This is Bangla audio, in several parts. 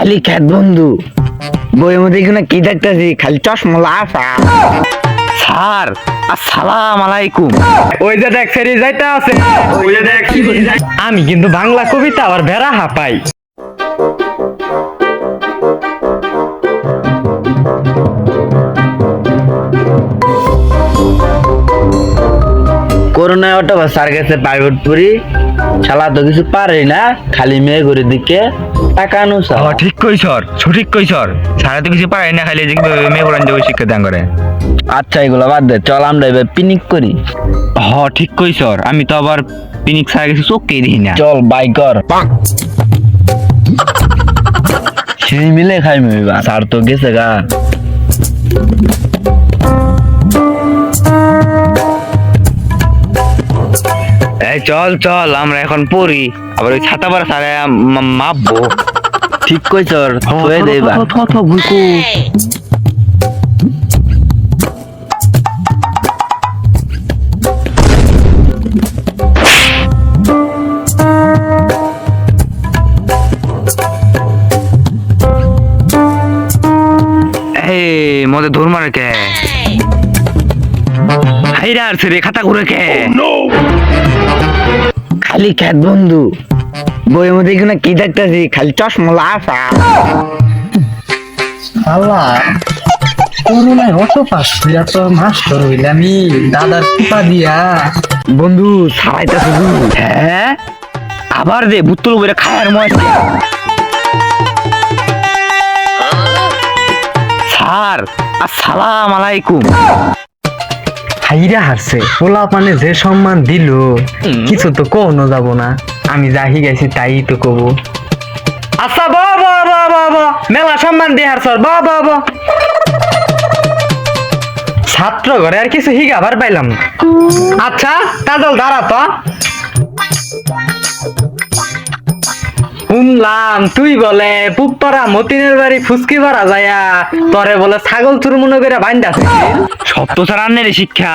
খালি খ্যাত বন্ধু বইয়ের মধ্যে কোনো কি দেখতেছি খালি চশমা লাফা। স্যার আসসালাম আলাইকুম। ওই যে দেখ ফেরি যাইতে আছে, ওই যে দেখ আমি কিন্তু বাংলা কবিতা আবার বেড়া হাঁপাই। করোনায় অটো স্যার গেছে প্রাইভেট পড়ি, শালা তো কিছু পারে না, খালি মেয়ে করে দিকে টাকা আনুস। ঠিক কই স্যার, সঠিক কই স্যার। সারা তো কিছু পারে না, খালি যে মেয়ে পড়ান যে শিক্ষা দান করে। আচ্ছা এগুলো বাদ দে, চল আমরা এবার পিকনিক করি। ঠিক কই স্যার, আমি তো আবার পিনিক ছাড়া কিছু চোখকেই দেখি না। চল বাই কর, সেই মিলে খাই মেবা। স্যার তো গেছে গা। এই চল চল, আমরা এখন পড়ি, আবার ওই ছাতা পাড়া সারে মাপবো। ঠিক কই চল হয়ে দেবা। এই মধ্যে ধর মারে কে? হাইরা আর রে খাতা ঘুরে কে? খালি খ্যাত বন্ধু বইয়ের মধ্যে কোনো কি দেখতেছি খালি চশমা লাফা। আল্লাহ করোনায় অটো পাস কইরা তো মাস্টার হইলামি দাদার টিপা দিয়া। বন্ধু সারাইটা শুধু হ্যাঁ আবার দে বুত্তল বইরা খায়ার মজা। স্যার আসসালাম আলাইকুম। হাইরা হারছে পোলা পানে যে সম্মান দিল কিছু তো কোনো যাব না, আমি যাহি গেছি তাই তো কব। আচ্ছা বাবা বাবা মেলা সম্মান দিয়ে হারছ বাবা। ছাত্র ঘরে আর কিছু হিগাবার পাইলাম না। আচ্ছা কাজল দাঁড়া তো। শুনলাম তুই বলে পুপ্পারা মতিনের বাড়ি ফুসকি ভরা যায়া তরে বলে ছাগল চুর মনে করে বাইন্দাছে। সত্য স্যার আন্নের শিক্ষা।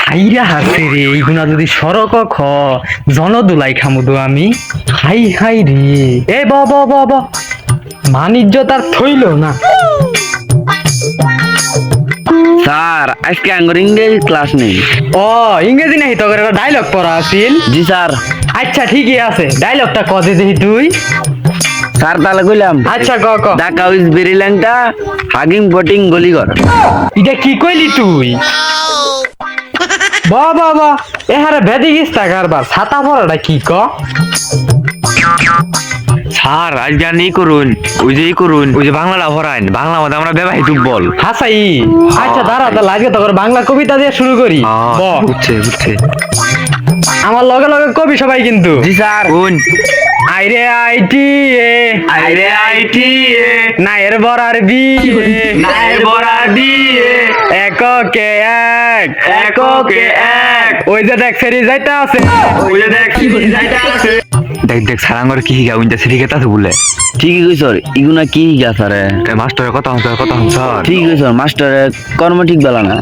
হাইরা হাসে রে এইগুনা যদি সড়ক খ জনদুলাই খামুদু আমি। হাই হাই রে এ ব মানিজ্য তার থইল না। স্যার আজকে আঙ্গুর ইংরেজি ক্লাস নেই। ও ইংরেজি নাহি তো করে ডায়লগ পড়া আছিল। জি স্যার। আচ্ছা ঠিকই আছে, ডায়লগটা কদে দেখি তুই। স্যার তাহলে কইলাম। আচ্ছা ক Dhaka is very Langta, hugging boating গলিঘর। এটা কি কইলি তুই? বাবা এহারে বেদি গিস কারবার ছাতা পড়াটা কি ক? স্যার আজকে আর নেই করুন, ওই যে বাংলাটা ভরাইন, বাংলা মধ্যে আমরা ব্যবহারিক বল। হাসাই আচ্ছা দাঁড়া তাহলে আজকে তো বাংলা কবিতা দিয়ে শুরু করি। বুঝছে আমার লগে লগে কবি সবাই কিন্তু। জি স্যার। কোন আইরে আইটি এ আইরে আইটি নায়ের বরার বি নায়ের বরার দিয়ে এককে এক এককে এক। ওই যে দেখ ফেরি যাইতে আছে, ওই যে দেখ যাইতে আছে। দেখ সারাঙ্গর কি হিগা উইন্টা সিরিকে তাতে বলে। ঠিকই কই স্যার, ইগুনা কি গা স্যারে? মাস্টারের কথা হন স্যার। ঠিকই কই স্যার, মাস্টারের কর্ম ঠিক বেলা না।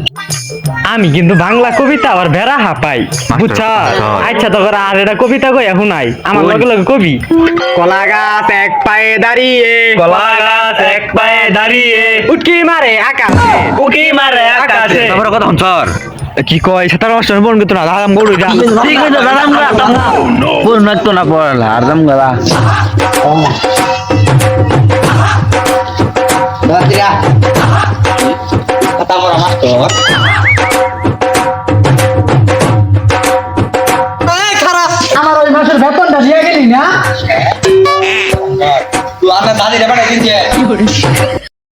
আমি কিন্তু বাংলা কবিতা আবার বেড়া হাঁপাই বুঝছা। আচ্ছা তো আর এটা কবিতা কই এখন নাই আমার লগে লগে কবি। কলা গাছ এক পায়ে দাঁড়িয়ে, কলা গাছ এক পায়ে দাঁড়িয়ে উটকি মারে আকাশে, উকি মারে আকাশে। তারপরে কথা হন স্যার। কি কয় সাতার মাস্টার মন কিন্তু না দাম গড়ু যা। ঠিক আছে দাদাম গা। কোন নাকতো না পড়ালা আর দাম গলা। Tira. Kata orang masuk. খারাপ আমার ওই মাসের বেতনটা দিয়ে গেলি না? তুই আনে দাদি রে বাড়ি দিন